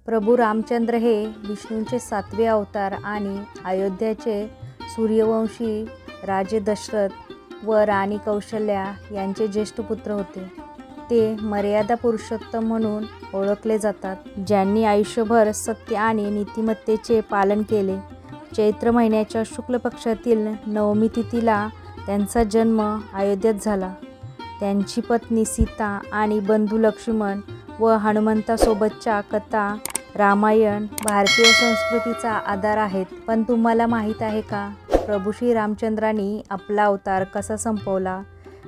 प्रभू रामचंद्र हे विष्णूंचे 7वे अवतार आणि अयोध्याचे सूर्यवंशी राजे दशरथ व राणी कौशल्या यांचे ज्येष्ठ पुत्र होते. ते मर्यादा पुरुषोत्तम म्हणून ओळखले जातात, ज्यांनी आयुष्यभर सत्य आणि नीतिमत्तेचे पालन केले. चैत्र महिन्याच्या शुक्ल पक्षातील नवमी तिथीला त्यांचा जन्म अयोध्येत झाला. त्यांची पत्नी सीता आणि बंधू लक्ष्मण व हनुमंतासोबतच्या कथा रामायण भारतीय संस्कृतीचा आधार आहेत. पण तुम्हाला माहीत आहे का, प्रभू श्री रामचंद्रांनी आपला अवतार कसा संपवला?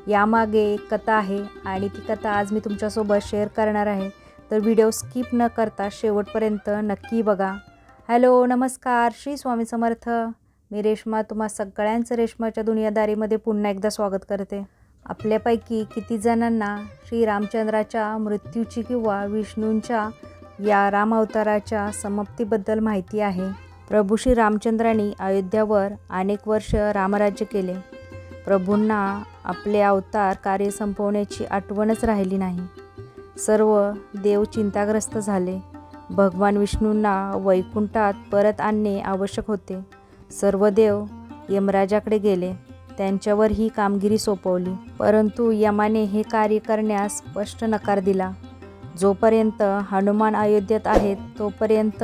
यामागे एक कथा आहे आणि ती कथा आज मी तुमच्यासोबत शेअर करणार आहे. तर व्हिडिओ स्किप न करता शेवटपर्यंत नक्की बघा. हॅलो, नमस्कार, श्री स्वामी समर्थ. मी रेश्मा तुम्हा सगळ्यांचं रेश्माच्या दुनियादारीमध्ये पुन्हा एकदा स्वागत करते. आपल्यापैकी किती जणांना श्री रामचंद्राच्या मृत्यूची किंवा विष्णूंच्या या राम अवताराच्या समाप्तीबद्दल माहिती आहे? प्रभू श्री रामचंद्रांनी अयोध्यावर अनेक वर्ष रामराज्य केले. प्रभूंना आपले अवतार कार्य संपवण्याची आठवणच राहिली नाही. सर्व देव चिंताग्रस्त झाले. भगवान विष्णूंना वैकुंठात परत आणणे आवश्यक होते. सर्व देव यमराजाकडे गेले. त्यांच्यावर ही कामगिरी सोपवली. परंतु यमाने हे कार्य करण्यास स्पष्ट नकार दिला. जोपर्यंत हनुमान अयोध्येत आहेत तोपर्यंत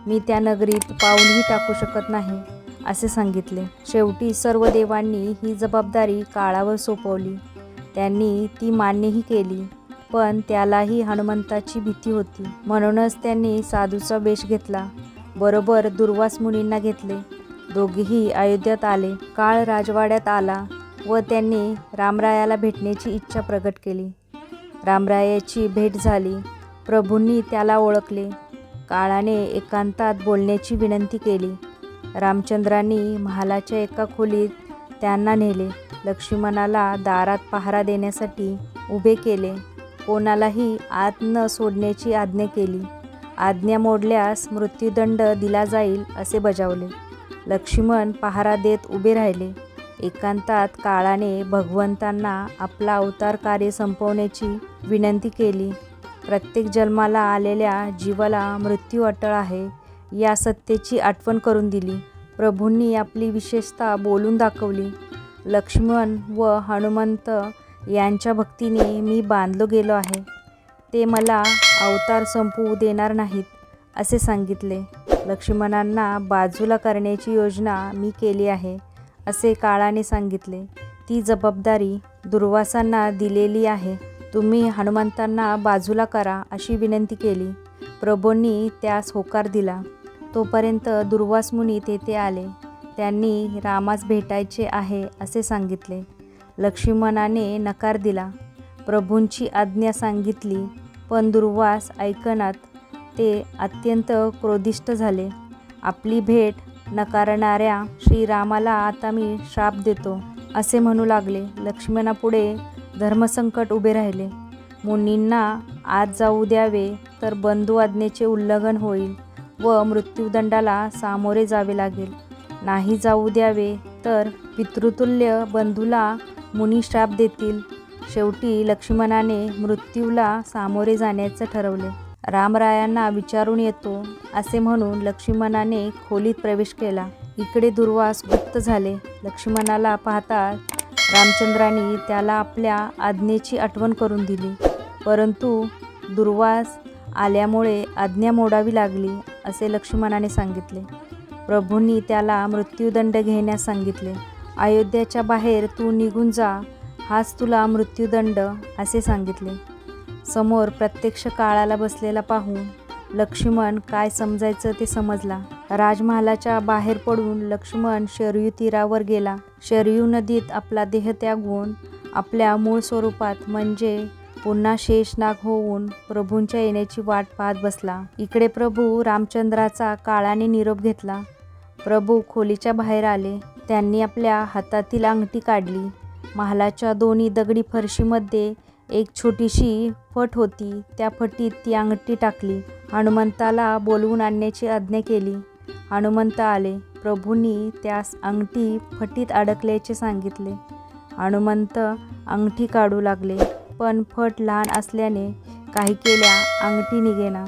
मी त्या नगरीत पाऊलही टाकू शकत नाही, असे सांगितले. शेवटी सर्व देवांनी ही जबाबदारी काळावर सोपवली. त्यांनी ती मान्यही केली, पण त्यालाही हनुमंताची भीती होती. म्हणूनच त्यांनी साधूचा वेश घेतला. बरोबर दुर्वास मुनींना घेतले. दोघेही अयोध्येत आले. काळ राजवाड्यात आला व त्यांनी रामरायाला भेटण्याची इच्छा प्रकट केली. रामरायाची भेट झाली. प्रभूंनी त्याला ओळखले. काळाने एकांतात बोलण्याची विनंती केली. रामचंद्रांनी महालाच्या एका खोलीत त्यांना नेले. लक्ष्मणाला दारात पहारा देण्यासाठी उभे केले. कोणालाही आत न सोडण्याची आज्ञा केली. आज्ञा मोडल्यास मृत्यूदंड दिला जाईल असे बजावले. लक्ष्मण पहारा देत उभे राहिले. एकांतात काळाने भगवंतांना आपला अवतार कार्य संपवण्याची विनंती केली. प्रत्येक जन्माला आलेल्या जीवाला मृत्यू अटळ आहे या सत्याची आठवण करून दिली. प्रभूंनी आपली विशेषता बोलून दाखवली. लक्ष्मण व हनुमंत यांच्या भक्तीने मी बांधलो गेलो आहे. ते मला अवतार संपवू देणार नाहीत, असे सांगितले. लक्ष्मणांना बाजूला करण्याची योजना मी केली आहे, असे काळाने सांगितले. ती जबाबदारी दुर्वासांना दिलेली आहे. तुम्ही हनुमंतांना बाजूला करा, अशी विनंती केली. प्रभूंनी त्यास होकार दिला. तोपर्यंत दुर्वास मुनी तेथे आले. त्यांनी रामास भेटायचे आहे असे सांगितले. लक्ष्मणाने नकार दिला. प्रभूंची आज्ञा सांगितली, पण दुर्वास ऐकनात. ते अत्यंत क्रोधिष्ठ झाले. आपली भेट नकारणाऱ्या श्रीरामाला आता मी श्राप देतो, असे म्हणू लागले. लक्ष्मणापुढे धर्मसंकट उभे राहिले. मुनींना आत जाऊ द्यावे तर बंधू आज्ञेचे उल्लंघन होईल व मृत्यूदंडाला सामोरे जावे लागेल. नाही जाऊ द्यावे तर पितृतुल्य बंधूला मुनी श्राप देतील. शेवटी लक्ष्मणाने मृत्यूला सामोरे जाण्याचे ठरवले. रामरायांना विचारून येतो, असे म्हणून लक्ष्मणाने खोलीत प्रवेश केला. इकडे दुर्वास गुप्त झाले. लक्ष्मणाला पाहता रामचंद्रांनी त्याला आपल्या आज्ञेची आठवण करून दिली. परंतु दुर्वास आल्यामुळे आज्ञा मोडावी लागली, असे लक्ष्मणाने सांगितले. प्रभूंनी त्याला मृत्यूदंड घेण्यास सांगितले. अयोध्याच्या बाहेर तू निघून जा, हाच तुला मृत्यूदंड, असे सांगितले. समोर प्रत्यक्ष काळाला बसलेला पाहून लक्ष्मण काय समजायचं ते समजला. राजमहालाच्या बाहेर पडून लक्ष्मण शरयू तीरावर गेला. शरयू नदीत आपला देह त्यागून आपल्या मूळ स्वरूपात म्हणजे पुन्हा शेषनाग होऊन प्रभूंच्या येण्याची वाट पाहत बसला. इकडे प्रभू रामचंद्राचा काळाने निरोप घेतला. प्रभू खोलीच्या बाहेर आले. त्यांनी आपल्या हातातील अंगठी काढली. महालाच्या दोन्ही दगडी फरशीमध्ये एक छोटीशी फट होती. त्या फटीत ती अंगठी टाकली. हनुमंताला बोलवून आणण्याची आज्ञा केली. हनुमंत आले. प्रभूंनी त्यास अंगठी फटीत अडकल्याचे सांगितले. हनुमंत अंगठी काढू लागले, पण फट लहान असल्याने काही केल्या अंगठी निघेना.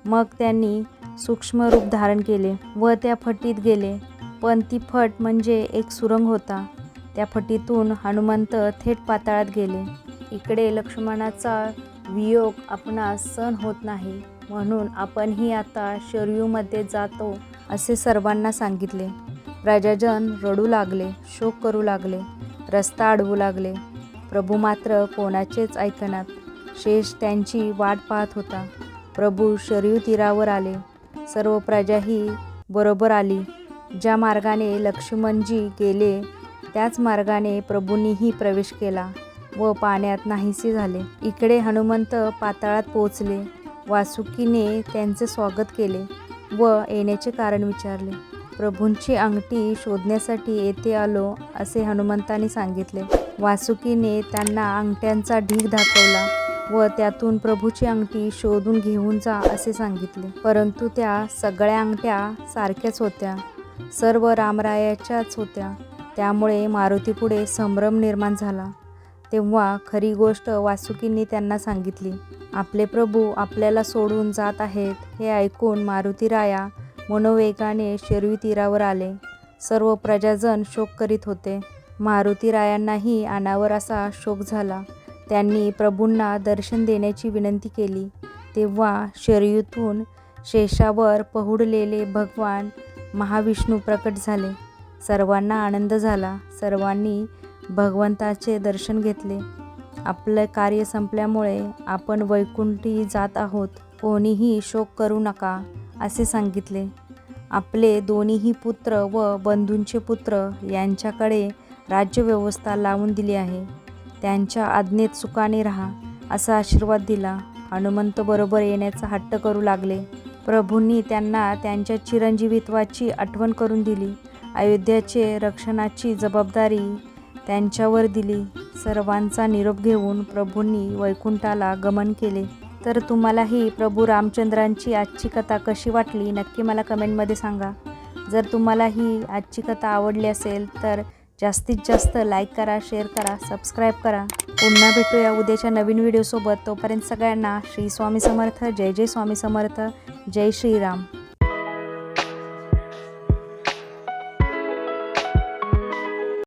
मग त्यांनी सूक्ष्म रूप धारण केले व त्या फटीत गेले. पण ती फट म्हणजे एक सुरंग होता. त्या फटीतून हनुमंत थेट पाताळात गेले. इकडे लक्ष्मणाचा वियोग आपणास सहन होत नाही, म्हणून आपणही आता शरयूमध्ये जातो असे सर्वांना सांगितले. प्रजाजन रडू लागले, शोक करू लागले, रस्ता अडवू लागले. प्रभू मात्र कोणाचेच ऐकनात. शेष त्यांची वाट पाहत होता. प्रभू शरयू तीरावर आले. सर्व प्रजाही बरोबर आली. ज्या मार्गाने लक्ष्मणजी गेले त्याच मार्गाने प्रभूंनीही प्रवेश केला व पाण्यात नाहीसे झाले. इकडे हनुमंत पाताळात पोहोचले. वासुकीने त्यांचे स्वागत केले व येण्याचे कारण विचारले. प्रभूंची अंगठी शोधण्यासाठी येथे आलो असे हनुमंतांनी सांगितले. वासुकीने त्यांना अंगठ्यांचा ढीग दाखवला व त्यातून प्रभूची अंगठी शोधून घेऊन जा असे सांगितले. परंतु त्या सगळ्या अंगठ्या सारख्याच होत्या, सर्व रामरायाच्याच होत्या. त्यामुळे मारुतीपुढे संभ्रम निर्माण झाला. तेव्हा खरी गोष्ट वासुकींनी त्यांना सांगितली. आपले प्रभू आपल्याला सोडून जात आहेत हे ऐकून मारुतीराया मनोवेगाने शरयू तीरावर आले. सर्व प्रजाजन शोक करीत होते. मारुतीरायांनाही अनावर असा शोक झाला. त्यांनी प्रभूंना दर्शन देण्याची विनंती केली. तेव्हा शरयूतून शेषावर पहुडलेले भगवान महाविष्णू प्रकट झाले. सर्वांना आनंद झाला. सर्वांनी भगवंताचे दर्शन घेतले. आपले कार्य संपल्यामुळे आपण वैकुंठी जात आहोत, कोणीही शोक करू नका असे सांगितले. आपले दोन्हीही पुत्र व बंधूंचे पुत्र यांच्याकडे राज्यव्यवस्था लावून दिली आहे. त्यांच्या आज्ञेत सुखाने राहा असा आशीर्वाद दिला. हनुमंत बरोबर येण्याचा हट्ट करू लागले. प्रभूंनी त्यांना त्यांच्या चिरंजीवित्वाची आठवण करून दिली. अयोध्याचे रक्षणाची जबाबदारी त्यांच्यावर दिली. सर्वांचा निरोप घेऊन प्रभूंनी वैकुंठाला गमन केले. तर तुम्हालाही प्रभू रामचंद्रांची आजची कथा कशी वाटली नक्की मला कमेंटमध्ये सांगा. जर तुम्हाला ही आजची कथा आवडली असेल तर जास्तीत जास्त लाईक करा, शेअर करा, सबस्क्राईब करा. पुन्हा भेटूया उद्याच्या नवीन व्हिडिओसोबत. तोपर्यंत सगळ्यांना श्री स्वामी समर्थ. जय जय स्वामी समर्थ. जय श्रीराम.